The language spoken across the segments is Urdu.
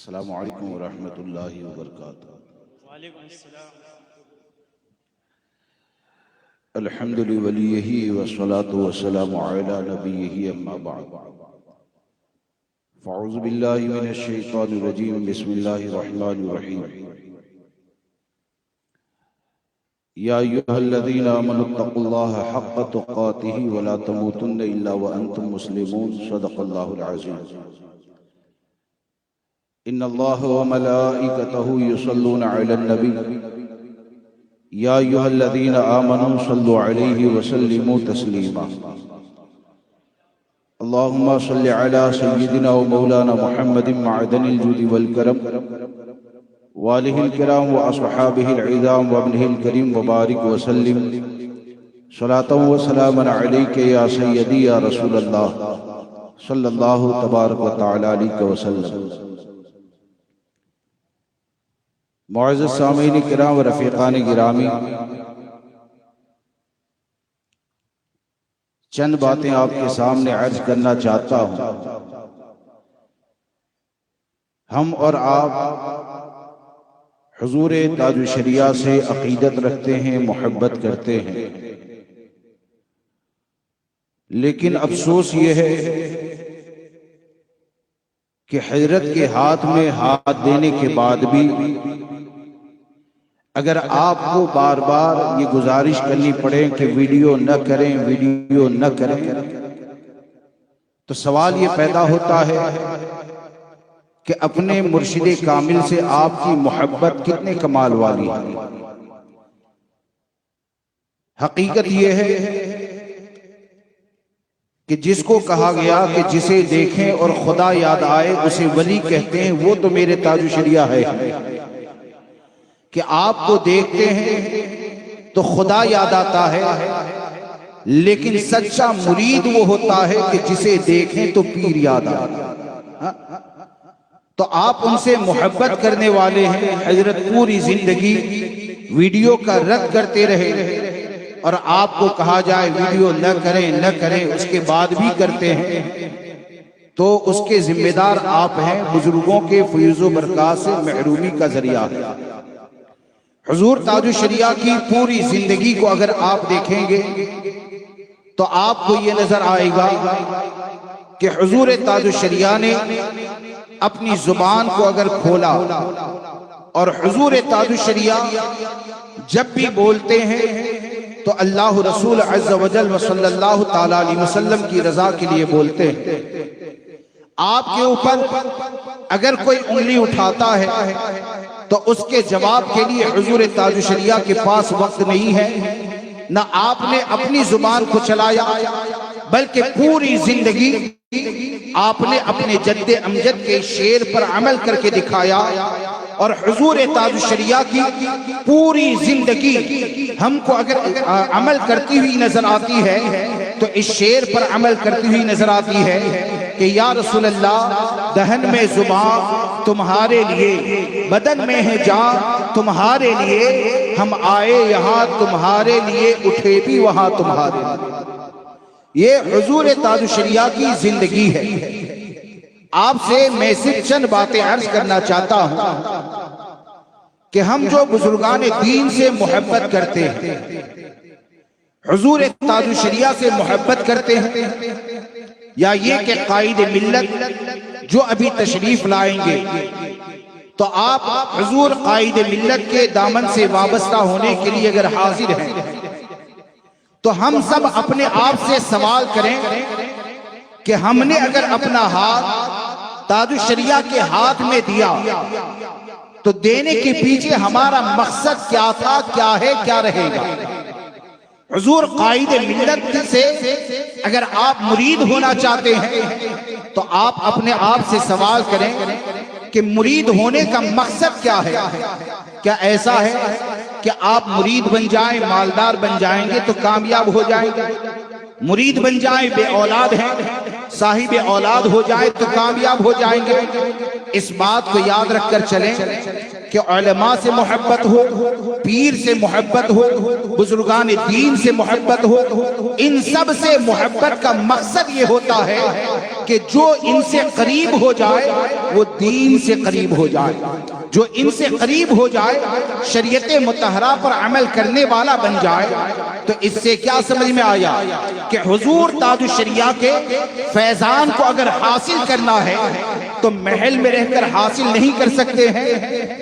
السلام علیکم ورحمۃ اللہ وبرکاتہ۔ وعلیکم السلام۔ الحمد لولیہ والصلاة والسلام علی نبیہ اما بعد، فاعوذ باللہ من الشیطان الرجیم، بسم اللہ الرحمن الرحیم۔ یا ایھا الذین آمنوا اتقوا اللہ حق تقاتہ ولا تموتن الا وانتم مسلمون، صدق اللہ العظیم۔ ان اللہ وملائکتہ یصلون علی النبی یا ایھا الذین آمنوا صلوا علیہ وسلموا تسلیما۔ اللہم صل علی سیدنا و مولانا محمد معدن الجود والکرم وآلہ الکرام واصحابہ العظام وابنہ الکریم وبارک وسلم صلاۃ و سلاما علیک یا سیدی یا رسول اللہ صلی اللہ تبارک و تعالی علیہ وسلم۔ معزز سامعین کرام و رفیقان گرامی، چند باتیں آپ کے سامنے عرض کرنا چاہتا ہوں۔ ہم اور آپ حضور تاج الشریعہ سے عقیدت رکھتے ہیں، محبت کرتے ہیں، لیکن افسوس یہ ہے کہ حضرت کے ہاتھ میں ہاتھ دینے کے بعد بھی اگر آپ کو بار بار یہ گزارش کرنی پڑے کہ ویڈیو نہ کریں، ویڈیو نہ کریں، تو سوال یہ پیدا ہوتا ہے کہ اپنے مرشد کامل سے آپ کی محبت کتنے کمال والی ہے۔ حقیقت یہ ہے کہ جس کو کہا گیا کہ جسے دیکھیں اور خدا یاد آئے اسے ولی کہتے ہیں، وہ تو میرے تاج الشریعہ ہے کہ آپ کو دیکھتے ہیں تو خدا یاد آتا ہے، لیکن سچا مرید وہ ہوتا ہے کہ جسے دیکھیں تو پیر یاد آتا۔ تو آپ ان سے محبت کرنے والے ہیں۔ حضرت پوری زندگی ویڈیو کا رد کرتے رہے اور آپ کو کہا جائے ویڈیو نہ کریں نہ کریں، اس کے بعد بھی کرتے ہیں، تو اس کے ذمہ دار آپ ہیں۔ بزرگوں کے فیض و برکات سے محرومی کا ذریعہ ہے۔ حضور تاج الشریعہ کی پوری زندگی کو اگر آپ دیکھیں گے تو آپ کو یہ نظر آئے گا کہ حضور تاج الشریعہ نے اپنی زبان کو اگر کھولا اور حضور تاج الشریعہ جب بھی بولتے ہیں تو اللہ رسول عز و جل و صلی اللہ تعالی علیہ وسلم کی رضا کے لیے بولتے ہیں۔ آپ کے اوپر اگر کوئی انگلی اٹھاتا ہے تو اس کے جواب کے لیے حضور تاج الشریعہ کے پاس وقت نہیں ہے، نہ آپ نے اپنی زبان کو چلایا، بلکہ پوری زندگی آپ نے اپنے جد امجد کے شعر پر عمل کر کے دکھایا۔ اور حضور تاج الشریعہ کی پوری زندگی ہم کو اگر عمل کرتی ہوئی نظر آتی ہے تو اس شعر پر عمل کرتی ہوئی نظر آتی ہے کہ یا رسول اللہ، دہن میں زبان تمہارے لیے، بدن میں ہے جان تمہارے لیے، ہم آئے یہاں تمہارے لیے، اٹھے بھی وہاں تمہارے لیے۔ یہ حضور تاج الشریعہ کی زندگی ہے۔ آپ سے میں صرف چند باتیں عرض کرنا چاہتا ہوں کہ ہم جو بزرگان دین سے محبت کرتے ہیں، حضور تاج الشریعہ سے محبت کرتے ہیں، یا یہ کہ قائد ملت جو ابھی تشریف لائیں گے، تو آپ حضور قائد ملت کے دامن سے وابستہ ہونے کے لیے اگر حاضر ہیں تو ہم سب اپنے آپ سے سوال کریں کہ ہم نے اگر اپنا ہاتھ تاج الشریعہ کے ہاتھ میں دیا تو دینے کے پیچھے ہمارا مقصد کیا تھا، کیا ہے، کیا رہے گا؟ حضور قائد ملت سے اگر آپ مرید ہونا چاہتے ہیں تو آپ اپنے آپ سے سوال کریں کہ مرید ہونے کا مقصد کیا ہے؟ کیا ایسا ہے کہ آپ مرید بن جائیں، مالدار بن جائیں گے تو کامیاب ہو جائیں گے؟ مرید بن جائیں، بے اولاد ہیں، صاحب اولاد ہو جائیں تو کامیاب ہو جائیں گے؟ اس بات کو یاد رکھ کر چلیں کہ علماء سے محبت ہو، پیر سے محبت ہو، بزرگان دین سے محبت ہو، ان سب سے محبت کا مقصد یہ ہوتا ہے کہ جو ان سے قریب ہو جائے وہ دین سے قریب ہو جائے، جو ان سے قریب ہو جائے شریعت مطہرہ پر عمل کرنے والا بن جائے۔ تو اس سے کیا سمجھ میں آیا کہ حضور تاج الشریعہ کے فیضان کو اگر حاصل کرنا ہے تو محل میں رہ کر حاصل نہیں کر سکتے ہیں،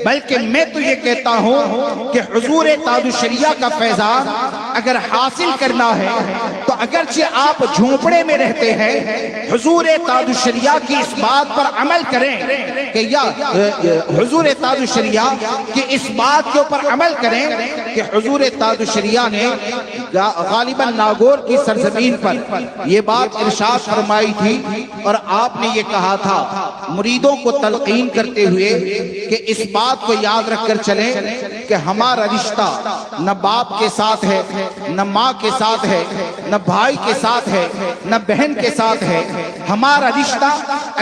بلکہ میں تو یہ کہتا ہوں کہ حضور تاج الشریعہ کا فیضان اگر حاصل کرنا ہے تو اگرچہ آپ جھونپڑے میں رہتے ہیں، حضور تاج الشریعہ کی اس بات پر عمل کریں کہ یا حضور تاج الشریعہ کی اس بات کے اوپر عمل کریں کہ حضور تاج الشریعہ نے غالباً ناگور کی سرزمین پر یہ بات ارشاد فرمائی تھی، اور آپ نے یہ کہا تھا مریدوں کو تلقین کرتے ہوئے کہ اس بات کو یاد رکھ کر چلیں کہ ہمارا رشتہ نہ باپ کے ساتھ ہے، نہ ماں کے ساتھ ہے، نہ بھائی کے ساتھ ہے، نہ بہن کے ساتھ ہے۔ ہمارا رشتہ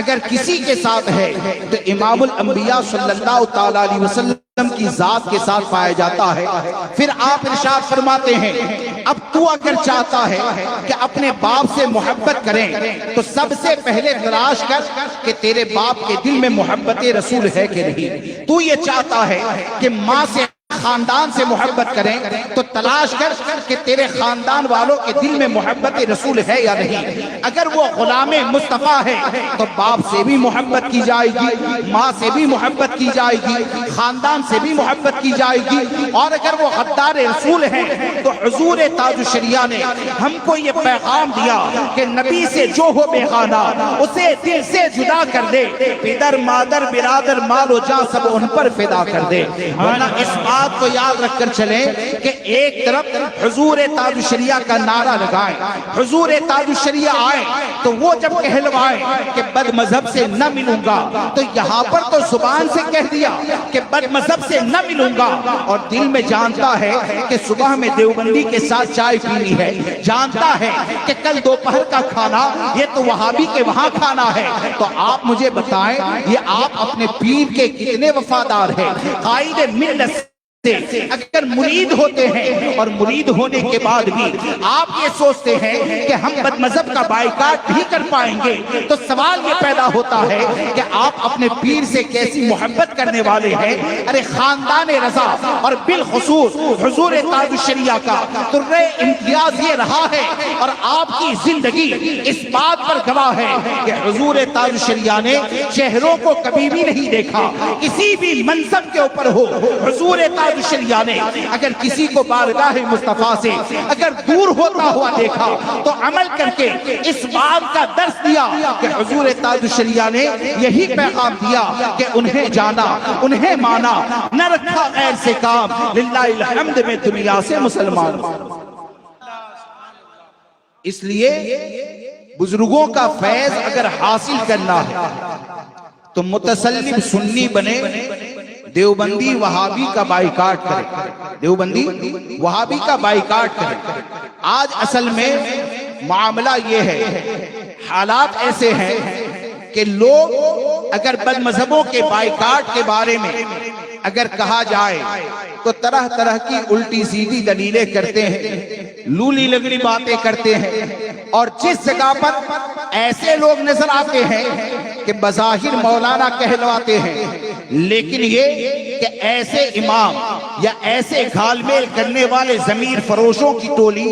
اگر کسی کے ساتھ ہے تو امام الانبیاء صلی اللہ تعالی علیہ وسلم کی ذات کے ساتھ پایا جاتا ہے۔ پھر آپ ارشاد فرماتے ہیں اب تو اگر چاہتا ہے کہ اپنے باپ سے محبت کریں تو سب سے پہلے تلاش کر کہ تیرے باپ کے دل میں محبت رسول ہے کہ نہیں۔ تو یہ چاہتا ہے کہ ماں سے خاندان سے محبت کریں تو تلاش کر کہ تیرے خاندان والوں کے دل میں محبت رسول ہے یا نہیں۔ اگر وہ غلام مصطفیٰ ہے تو باپ سے بھی محبت کی جائے گی، ماں سے بھی محبت کی جائے گی، خاندان سے بھی محبت کی جائے گی، اور اگر وہ غدار رسول ہیں تو حضور تاج الشریعہ نے ہم کو یہ پیغام دیا کہ نبی سے جو ہو بیگانہ اسے دل سے جدا کر دے، پدر مادر برادر مال و جان سب ان پر فدا کر دے۔ ورنہ اس بات کو یاد رکھ کر چلیں کہ ایک طرف حضور تاج الشریعہ کا نعرہ لگائیں، حضور تاج الشریعہ آئے تو وہ جب کہلوائیں کہ بد مذہب سے نہ ملوں گا، تو یہاں پر تو زبان سے کہہ دیا کہ بد مذہب سے نہ ملوں گا، اور دل میں جانتا ہے کہ صبح میں دیوبندی کے ساتھ چائے پینی ہے، جانتا ہے کہ کل دوپہر کا کھانا یہ تو وہابی کے وہاں کھانا ہے۔ تو آپ مجھے بتائیں یہ آپ اپنے پیر کے کتنے وفادار ہیں؟ قائد ملت اگر مرید ہوتے ہیں اور مرید ہونے کے بعد بھی آپ یہ سوچتے ہیں کہ ہم بد مذہب کا بائیکاٹ بھی کر پائیں گے، تو سوال یہ پیدا ہوتا ہے کہ آپ اپنے پیر سے کیسی محبت کرنے والے ہیں۔ ارے خاندان رضا اور بالخصوص حضور تاج الشریعہ کا درہ امتیاز یہ رہا ہے، اور آپ کی زندگی اس بات پر گواہ ہے کہ حضور تاج الشریعہ نے چہروں کو کبھی بھی نہیں دیکھا، کسی بھی منصب کے اوپر ہو حضور تاج الشریعہ نے اگر کسی کو بارگاہ مصطفیٰ سے اگر دور ہوتا ہوا دیکھا تو عمل کر کے اس بات کا درس دیا کہ حضور تاج الشریعہ نے یہی پیغام دیا کہ انہیں جانا انہیں مانا، نہ رکھا غیر سے کام، للہ الحمد میں دنیا سے مسلمان۔ اس لیے بزرگوں کا فیض اگر حاصل کرنا ہے تو متسلم سنی بنے، دیوبندی وہابی کا بائیکاٹ کرے، دیوبندی وہابی کا بائیکاٹ کرے۔ آج اصل میں معاملہ یہ ہے، حالات ایسے ہیں کہ لوگ اگر بد مذہبوں کے بائیکاٹ کے بارے میں اگر کہا جائے تو طرح طرح کی الٹی سیدھی دلیلیں کرتے ہیں، لولی لگڑی باتیں کرتے ہیں، اور جس جگہ پر ایسے لوگ نظر آتے ہیں کہ بظاہر مولانا کہلواتے ہیں، لیکن یہ کہ ایسے امام یا ایسے گھال میل کرنے والے ضمیر فروشوں کی ٹولی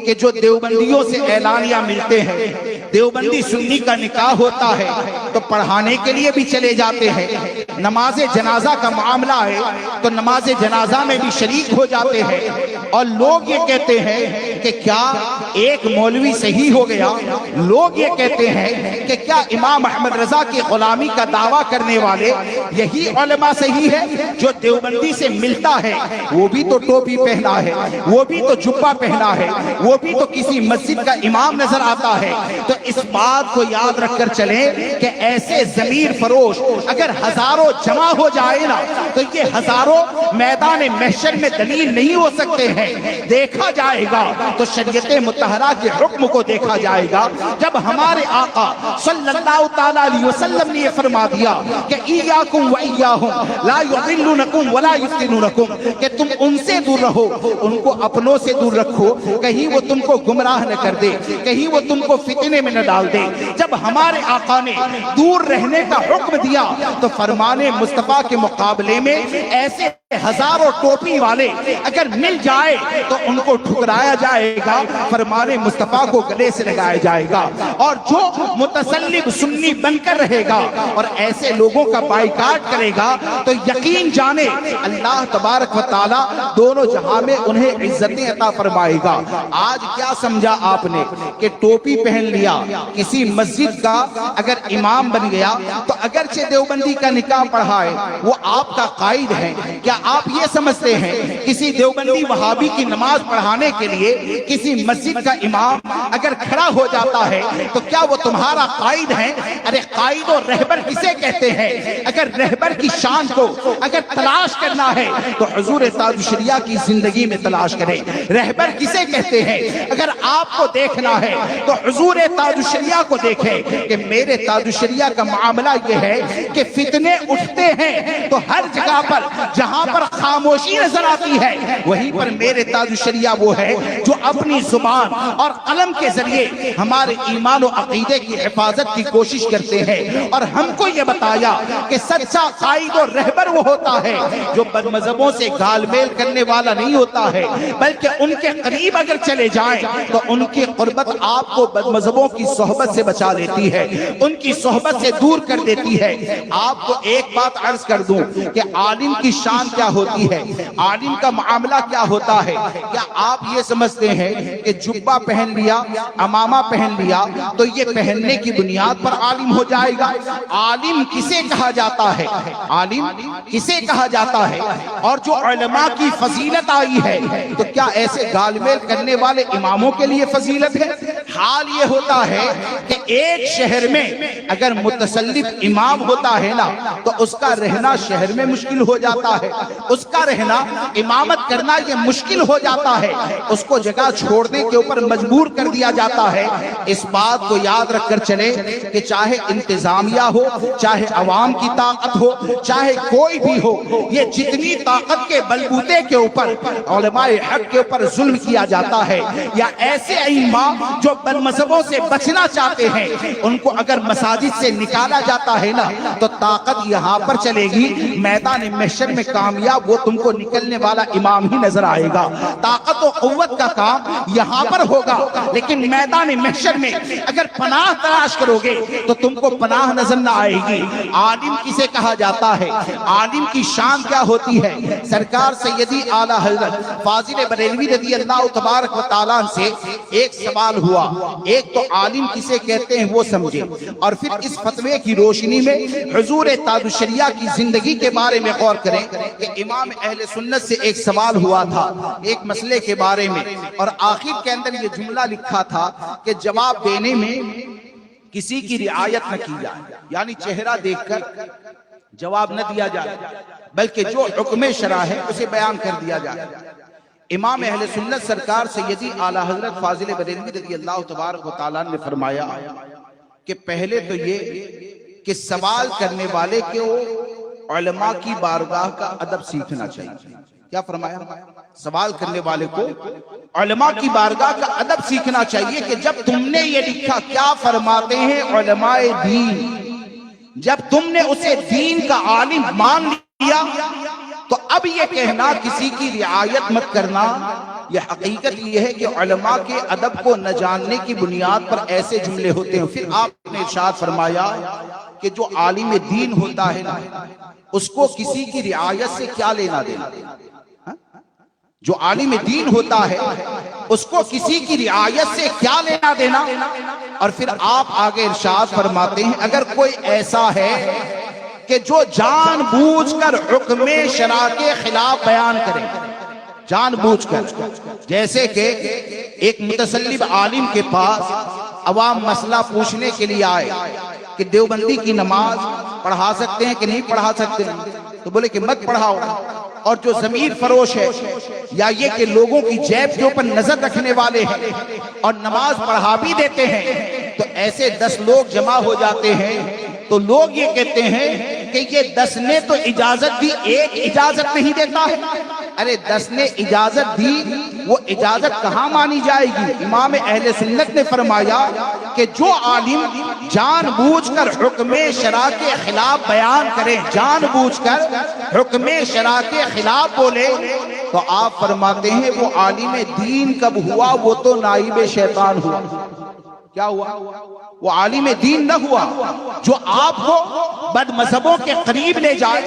کہ جو دیوبندیوں سے اعلانیہ ملتے ہیں، دیوبندی سنی کا نکاح ہوتا ہے تو پڑھانے کے لیے بھی چلے جاتے ہیں، نماز جنازہ کا معاملہ ہے تو نماز جنازہ میں بھی شریک ہو جاتے ہیں، اور لوگ یہ کہتے ہیں کہ کیا ایک مولوی صحیح ہو گیا، لوگ یہ کہتے ہیں کہ کیا امام احمد رضا کی غلامی کا دعویٰ کرنے والے یہی علماء صحیح ہے جو دیوبندی سے ملتا ہے، وہ بھی تو ٹوپی پہنا ہے، وہ بھی تو جبہ پہنا ہے، وہ بھی تو کسی مسجد کا امام نظر آتا ہے۔ تو اس بات کو یاد رکھ کر چلیں کہ ایسے ضمیر فروش اگر ہزاروں جمع ہو جائے نا تو یہ ہزاروں میدان محشر میں دلیل نہیں ہو سکتے ہیں۔ دیکھا جائے گا تو شریعت مطہرہ کے حکم کو دیکھا جائے گا جب ہمارے آقا صلی اللہ تعالی علیہ وسلم نے یہ فرما دیا کہ ایاکم و ایاہم لا یضلونکم ولا یفتنونکم، کہ تم ان سے دور رہو، ان کو اپنوں سے دور رکھو، کہیں وہ تم کو گمراہ نہ کر دے، کہیں وہ تم کو فتنے میں نہ ڈال دے۔ جب ہمارے آقا نے دور رہنے کا حکم دیا تو فرمان مصطفیٰ کے مقابلے میں ایسے ہزاروں ٹوپی والے اگر مل جائے تو ان کو ٹھکرایا جائے گا، فرمان مصطفیٰ کو گلے سے لگایا جائے گا۔ اور جو متسلب سنی بن کر رہے گا اور ایسے لوگوں کا بائیکاٹ کرے گا تو یقین جانے اللہ تبارک و تعالی دونوں جہاں میں انہیں عزتیں عطا فرمائے گا۔ آج کیا سمجھا آپ نے کہ ٹوپی پہن لیا، کسی مسجد کا اگر امام بن گیا تو اگرچہ دیوبندی کا نکاح پڑھائے وہ آپ کا قائد ہے، کیا آپ یہ سمجھتے ہیں کسی دیوبندی وہابی کی نماز پڑھانے کے لیے کسی مسجد کا امام اگر کھڑا ہو جاتا ہے تو کیا وہ تمہارا قائد ہے؟ ارے قائد و رہبر کسے کہتے ہیں؟ اگر رہبر کی شان کو اگر تلاش کرنا ہے تو حضور تاج الشریعہ کی زندگی میں تلاش کریں۔ رہبر کسے کہتے ہیں؟ اگر آپ کو دیکھنا ہے تو حضور تاج الشریعہ کو دیکھیں کہ میرے تاج الشریعہ کا معاملہ یہ ہے کہ فتنے اٹھتے ہیں تو ہر جگہ پر جہاں پر خاموشی نظر آتی ہے وہیں پر میرے تاج الشریعہ وہ ہے جو اپنی زبان اور قلم کے ذریعے ہمارے ایمان و عقیدے کی حفاظت کی کوشش کرتے ہیں۔ اور ہم کو یہ بتایا کہ سچا قائد اور رہبر وہ ہوتا ہے جو بد مذہبوں سے گال میل کرنے والا نہیں ہوتا ہے، بلکہ ان کے قریب اگر چلے جائیں تو ان کی قربت آپ کو بد مذہبوں کی صحبت سے بچا لیتی ہے، ان کی صحبت سے دور کر دیتی ہے۔ آپ کو ایک بات عرض کر دوں کہ عالم کی شان کیا ہوتی ہے، عالم کا معاملہ کیا ہوتا ہے۔ کیا آپ یہ سمجھتے ہیں کہ جبہ پہن لیا، امامہ پہن لیا تو یہ پہننے کی بنیاد پر عالم ہو جائے گا؟ عالم کسے کہا جاتا ہے؟ عالم کسے کہا جاتا ہے؟ اور جو علماء کی فضیلت آئی ہے تو کیا ایسے گال میل کرنے والے اماموں کے لیے فضیلت ہے؟ حال یہ ہوتا ہے کہ ایک شہر میں اگر متسلط امام ہوتا ہے نا تو اس کا رہنا شہر میں مشکل ہو جاتا ہے، اس کا رہنا امامت کرنا یہ مشکل ہو جاتا ہے، اس کو جگہ چھوڑنے کے اوپر مجبور کر دیا جاتا ہے۔ اس بات کو یاد رکھ کر چلے کہ چاہے انتظامیہ ہو، چاہے عوام کی طاقت ہو، چاہے کوئی بھی ہو، یہ جتنی طاقت کے بلبوتے کے اوپر علماء حق کے اوپر ظلم کیا جاتا ہے یا ایسے ائمہ جو بد مذہبوں سے بچنا چاہتے ہیں ان کو اگر مساجد سے نکالا جاتا ہے نا تو طاقت یہاں پر چلے گی، میدان محشر میں کامیاب وہ تم کو نکلنے والا امام ہی نظر آئے گا۔ طاقت و قوت کا کام یہاں پر ہوگا لیکن میدان محشر میں اگر پناہ تلاش کرو گے تو تم کو پناہ نظر نہ آئے گی۔ عالم کسے کہا جاتا ہے؟ عالم کی شان کیا ہوتی ہے؟ سرکار سیدی اعلیٰ حضرت فاضل بریلوی رضی اللہ تبارک و تعالیٰ سے ایک سوال ہوا، ایک تو عالم کسے کہتے ہیں وہ سمجھے، اور پھر اس فتوے کی روشنی میں حضور تاج الشریعہ کی زندگی کے بارے میں غور کریں کہ امام اہل سنت سے ایک سوال ہوا تھا ایک مسئلے کے بارے میں، اور آخر کے اندر یہ جملہ لکھا تھا کہ جواب دینے میں کسی کی رعایت نہ کی جائے، یعنی چہرہ دیکھ کر جواب نہ دیا جائے بلکہ جو حکم شرع ہے اسے بیان کر دیا جائے۔ امام اہل سنت سرکار سیدی اعلیٰ حضرت فاضل بریلوی رضی اللہ تبارک و تعالیٰ نے فرمایا کہ پہلے تو یہ کہ سوال کرنے والے کو علماء کی بارگاہ کا ادب سیکھنا چاہیے۔ کیا فرمایا؟ سوال کرنے والے کو علماء کی بارگاہ کا ادب سیکھنا چاہیے کہ جب تم نے یہ لکھا کیا فرماتے ہیں علماء دین، جب تم نے اسے دین کا عالم مان لیا تو اب یہ کہنا کسی کی رعایت مت کرنا، یہ حقیقت یہ ہے کہ علماء کے ادب کو نہ جاننے کی بنیاد پر ایسے جملے ہوتے ہیں۔ پھر آپ نے ارشاد فرمایا کہ جو عالم دین ہوتا ہے نا اس کو کسی کی رعایت سے کیا لینا دینا، جو عالم دین ہوتا ہے اس کو کسی کی رعایت سے کیا لینا دینا۔ اور پھر آپ آگے ارشاد فرماتے ہیں اگر کوئی ایسا ہے کہ جو جان بوجھ کر حکم شرع کے خلاف بیان کرے، جان بوجھ کر، جیسے کہ ایک متسلب عالم کے پاس عوام مسئلہ پوچھنے کے لیے آئے کہ دیوبندی کی نماز پڑھا سکتے ہیں کہ نہیں پڑھا سکتے ہیں، تو بولے کہ مت پڑھاؤ۔ اور جو ضمیر فروش ہے یا یہ کہ لوگوں کی جیب کے اوپر نظر رکھنے والے ہیں اور نماز پڑھا بھی دیتے ہیں، تو ایسے 10 لوگ جمع ہو جاتے ہیں تو لوگ یہ کہتے ہیں کہ یہ 10 نے تو اجازت دی، ایک اجازت نہیں دیتا ہے۔ ارے 10 نے اجازت دی، وہ اجازت کہاں مانی جائے گی؟ امام اہل سنت نے فرمایا کہ جو عالم جان بوجھ کر حکم شرع کے خلاف بیان کرے، جان بوجھ کر حکم شرع کے خلاف بولے، تو آپ فرماتے ہیں وہ عالم دین کب ہوا؟ وہ تو نائب شیطان ہوا۔ کیا ہوا؟ وہ عالم دین نہ ہوا جو آپ کو بد مذہبوں کے قریب لے جائے،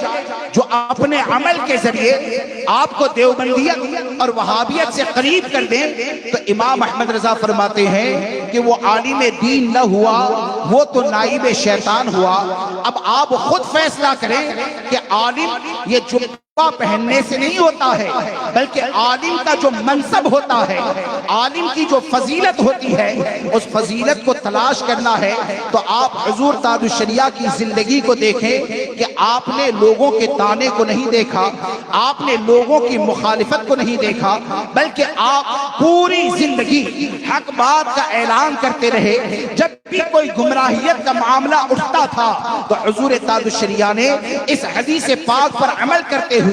جو اپنے عمل کے ذریعے آپ کو دیوبندیت اور وہابیت سے قریب کر دیں۔ تو امام احمد رضا فرماتے ہیں کہ وہ عالم دین نہ ہوا، وہ تو نائب شیطان ہوا۔ اب آپ خود فیصلہ کریں کہ عالم یہ جبہ پہننے سے نہیں ہوتا ہے، بلکہ عالم کا جو منصب ہوتا ہے، عالم کی جو فضیلت ہوتی ہے، اس فضیلت کو تلاش کرنا ہے۔ تو آپ حضور تاج الشریعہ کی زندگی کو دیکھیں کہ آپ نے لوگوں کے طعنے کو نہیں دیکھا، آپ نے لوگوں کی مخالفت کو نہیں دیکھا، بلکہ آپ پوری زندگی حق بات کا اعلان کرتے رہے۔ جب بھی کوئی گمراہیت کا معاملہ اٹھتا تھا تو حضور تاج الشریعہ نے اس حدیث پاک پر عمل کرتے ہوئے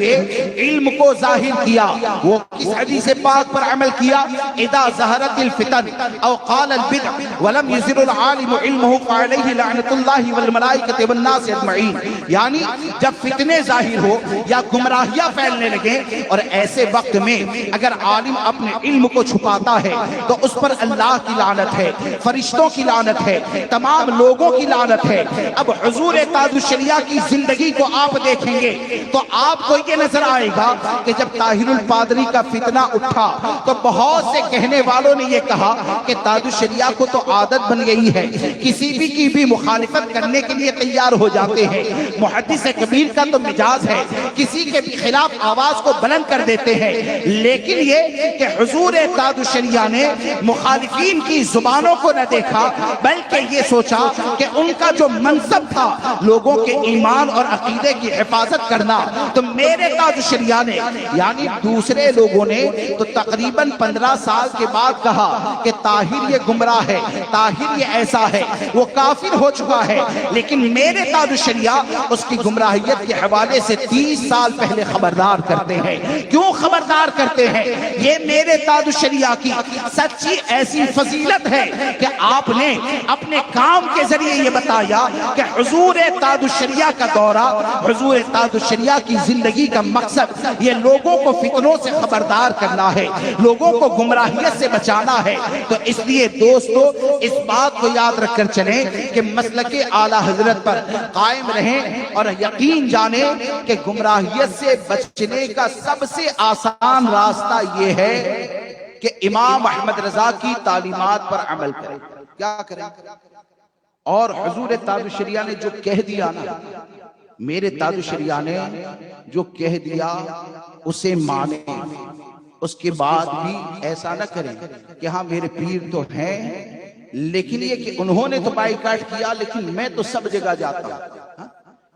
علم کو ظاہر کیا۔ وہ کس حدیث پاک پر عمل کیا؟ اذا ظہرت الفتن او قال البدع ولم يزر العالم علمه فعليه لعنت اللہ والملائکۃ والناس اجمعین، یعنی جب فتنے ظاہر ہو یا گمراہیاں پھیلنے لگے اور ایسے وقت میں اگر عالم اپنے علم کو چھپاتا ہے تو اس پر اللہ کی لعنت ہے، فرشتوں کی لعنت ہے، تمام لوگوں کی لعنت ہے۔ اب حضور تاج الشریعہ کی زندگی کو آپ دیکھیں گے تو آپ کو یہ نظر آئے گا کہ جب طاہر الپادری کا فتنہ اٹھا تو بہت سے کہنے والوں نے یہ کہا کہ تاج الشریعہ کو تو عادت بن گئی ہے، کسی بھی کی بھی مخالفت کرنے کے لیے تیار ہو جاتے ہیں، محدث کبیر کا تو مزاج ہے، کسی کے بھی خلاف آواز کو بلند کر دیتے ہیں۔ لیکن یہ کہ حضور تاج الشریعہ نے مخالفین کی زبانوں کو نہ دیکھا، بلکہ یہ سوچا کہ ان کا جو منصب تھا لوگوں کے ایمان اور عقیدے کی حفاظت کرنا، تو میرے تاج الشریعہ نے یعنی دوسرے لوگوں نے تو تقریباً 15 سال کے بعد کہا کہ طاہر یہ گمراہ ہے، طاہر یہ ایسا ہے، وہ کافر ہو چکا ہے، لیکن میرے تاج الشریعہ اس کی گمراہیت کے حوالے سے 30 سال پہلے خبردار کرتے ہیں۔ کیوں خبردار کرتے ہیں؟ یہ میرے تاج الشریعہ کی سچی ایسی فضیلت ہے کہ آپ نے اپنے کام کے ذریعے یہ بتایا کہ حضور تاج الشریعہ کا دورہ، حضور تاج الشریعہ کی زندگی کا مقصد یہ لوگوں کو فتنوں سے خبردار کرنا ہے، لوگوں کو گمراہیت سے بچانا ہے۔ تو اس لیے دوستو اس بات کو یاد رکھ کر چلیں کہ مسلک اعلیٰ حضرت پر قائم رہیں اور یقین جانیں کہ گمراہیت سے بچنے کا سب سے آسان راستہ یہ ہے کہ امام احمد رضا کی تعلیمات پر عمل کریں۔ کیا کریں؟ اور حضور تاج الشریعہ نے جو کہہ دیا نا، میرے تاج الشریعہ نے جو کہہ دیا اسے مانیں، اس کے بعد بھی ایسا نہ کریں کہ ہاں میرے پیر تو ہیں لیکن یہ کہ انہوں نے تو بائیکاٹ کیا لیکن میں تو سب جگہ جاتا ہوں۔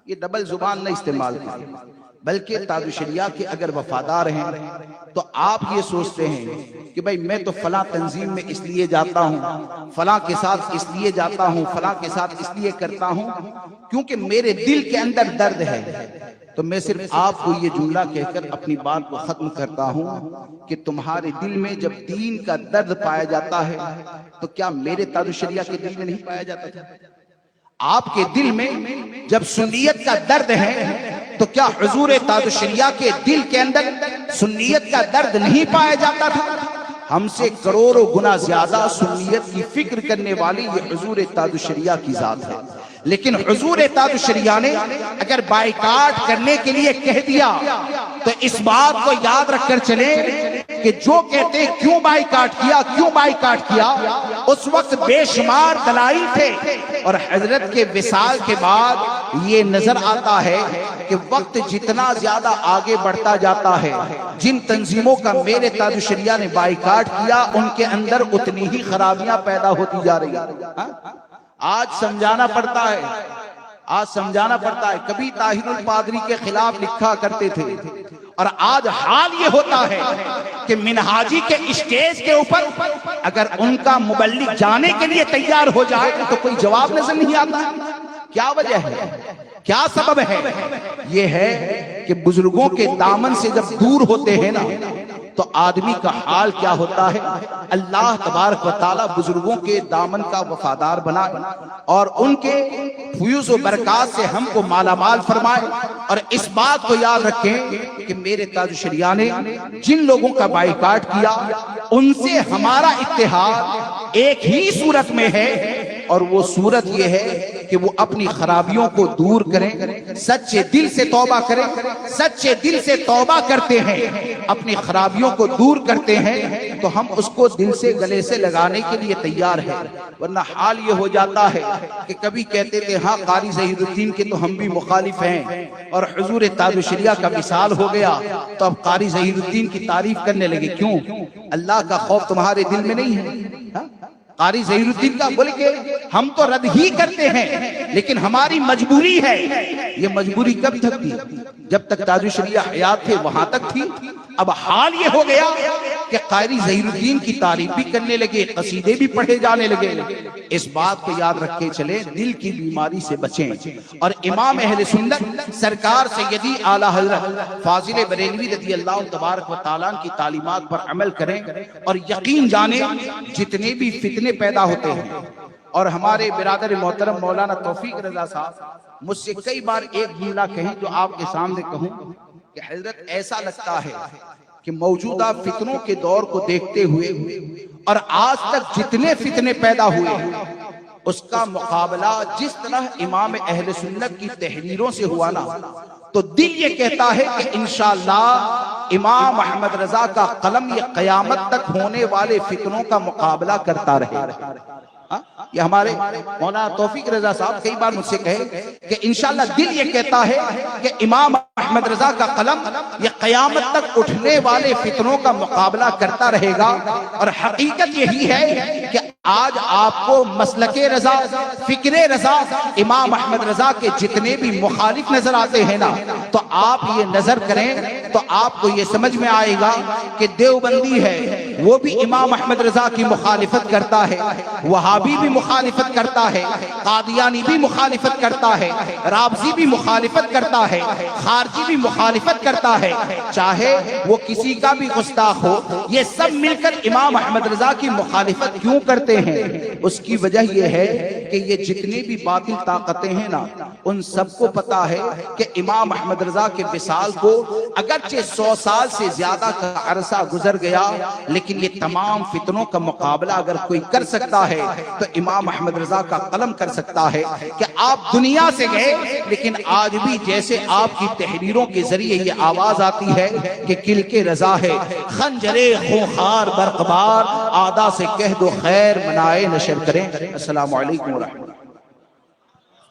یہ ڈبل زبان نہ استعمال کریں، بلکہ تاج الشریعہ کے اگر وفادار ہیں تو آپ یہ سوچتے ہیں کہ بھائی میں تو فلاں تنظیم میں اس لیے جاتا ہوں، فلاں کے ساتھ اس لیے جاتا ہوں، فلاں کے ساتھ اس لیے کرتا ہوں کیونکہ میرے دل کے اندر درد ہے۔ تو میں صرف آپ کو یہ جملہ کہہ کر اپنی بات کو ختم کرتا ہوں کہ تمہارے دل میں جب دین کا درد پایا جاتا ہے تو کیا میرے تاج الشریعہ کے دل میں نہیں پایا جاتا تھا؟ آپ کے دل میں جب سنیت کا درد ہے تو کیا حضور تاج الشریعہ کے دل کے اندر سنیت کا درد نہیں پایا جاتا تھا؟ ہم سے کروڑوں گنا زیادہ سنیت کی فکر کرنے والی یہ حضور تاج الشریعہ کی ذات ہے۔ لیکن حضور تاج الشریعہ نے اگر بائیکاٹ کرنے کے لیے کہہ دیا تو اس بات کو یاد رکھ کر چلیں کہ جو کہتے کیوں بائیکاٹ کیا، کیوں بائیکاٹ کیا، اس وقت بے شمار دلائل تھے، اور حضرت کے وصال کے بعد یہ نظر آتا ہے کہ وقت جتنا زیادہ آگے بڑھتا جاتا ہے جن تنظیموں کا میرے تاج الشریعہ نے بائیکاٹ کیا ان کے اندر اتنی ہی خرابیاں پیدا ہوتی جا رہی ہیں۔ آج سمجھانا پڑتا ہے، آج سمجھانا پڑتا ہے۔ کبھی طاہر الپادری کے خلاف لکھا کرتے تھے اور آج حال یہ ہوتا ہے کہ منہاجی کے اسٹیج کے اوپر اگر ان کا مبلغ جانے کے لیے تیار ہو جائے تو کوئی جواب نظر نہیں آتا۔ کیا وجہ ہے؟ کیا سبب ہے؟ یہ ہے کہ بزرگوں کے دامن سے جب دور ہوتے ہیں نا تو آدمی کا حال کیا ہوتا ہے۔ اللہ تبارک و تعالی بزرگوں کے دامن کا وفادار بنائے اور ان کے فیوز و برکات سے ہم کو مالا مال فرمائے۔ اور اس بات کو یاد رکھیں کہ میرے تاج شریعہ نے جن لوگوں کا بائیکاٹ کیا ان سے ہمارا اتحاد ایک ہی صورت میں ہے، اور وہ صورت یہ ہے کہ وہ اپنی خرابیوں کو دور کریں، سچے دل سے توبہ کریں۔ سچے دل سے توبہ کرتے ہیں، اپنی خرابیوں کو دور کرتے ہیں تو ہم اس کو دل سے گلے سے لگانے کے لیے تیار ہیں۔ ورنہ حال یہ ہو جاتا ہے کہ کبھی کہتے تھے ہاں قاری ظہیر الدین کے تو ہم بھی مخالف ہیں، اور حضور تاج الشریعہ کا مثال ہو گیا تو اب قاری ظہیر الدین کی تعریف کرنے لگے۔ کیوں؟ اللہ کا خوف تمہارے دل میں نہیں ہے؟ قاری ظہیر الدین کا بولے کہ ہم تو رد ہی کرتے ہیں لیکن ہماری مجبوری ہے۔ یہ مجبوری کب تک تھی؟ جب تک تاج الشریعہ حیات تھے وہاں تک تھی۔ اب حال یہ ہو گیا کہ قاری ظہیر الدین کی تعریف بھی کرنے لگے، قصیدے بھی پڑھے جانے لگے۔ اس بات کو یاد رکھ کے چلیں، دل کی بیماری سے بچیں اور امام اہل سنت سرکار سیدی اعلیٰ حضرت فاضل بریلوی رضی اللہ تبارک و تعالیٰ کی تعلیمات پر عمل کریں، اور یقین جانیں جتنے بھی فتنے پیدا ہوتے ہیں۔ اور ہمارے برادر محترم مولانا توفیق رضا صاحب مجھ سے کئی بار ایک جملہ کہیں جو آپ کے سامنے کہوں کہ حضرت ایسا لگتا ہے کہ موجودہ فتنوں کے دور کو دیکھتے ہوئے اور آج تک جتنے فتنے پیدا ہوئے اس کا مقابلہ جس طرح امام اہل سنت کی تحریروں سے ہوا نا تو دل یہ کہتا ہے کہ انشاءاللہ امام احمد رضا کا قلم یہ قیامت تک ہونے والے فتنوں کا مقابلہ کرتا رہے۔ یہ ہمارے مولانا توفیق رضا صاحب کئی بار مجھ سے کہے کہ انشاءاللہ دل یہ کہتا ہے کہ امام احمد رضا کا قلم یہ قیامت تک اٹھنے والے فتنوں کا مقابلہ کرتا رہے گا۔ اور حقیقت یہی ہے کہ آج آپ کو مسلک رضا، فکر رضا، امام احمد رضا کے جتنے بھی مخالف نظر آتے ہیں نا تو آپ یہ نظر کریں تو آپ کو یہ سمجھ میں آئے گا کہ دیوبندی ہے وہ بھی امام احمد رضا کی مخالفت کرتا ہے، وہابی بھی مخالفت کرتا ہے، قادیانی بھی مخالفت کرتا ہے، رابضی بھی مخالفت کرتا ہے، خارجی بھی مخالفت کرتا ہے، چاہے وہ کسی کا بھی گستاخ ہو، یہ سب مل کر امام احمد رضا کی مخالفت کیوں کرتے ہیں؟ اس کی وجہ یہ ہے کہ یہ جتنے بھی باطل طاقتیں ہیں نا ان سب کو پتا ہے کہ امام احمد رضا کے وصال کو اگرچہ 100 سال سے زیادہ کا عرصہ گزر گیا لیکن یہ تمام فتنوں کا مقابلہ اگر کوئی کر سکتا ہے تو امام احمد رضا کا قلم کر سکتا ہے کہ آپ دنیا سے گئے لیکن آج بھی جیسے آپ کی تحریروں کے ذریعے یہ آواز آتی ہے کہ کلک رضا ہے خنجر خونخوار برقبار آدھا سے کہہ دو خیر منائے نشر کریں۔ السلام علیکم ورحمۃ اللہ۔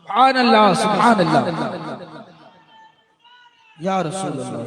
سبحان اللہ، سبحان اللہ، یا رسول اللہ۔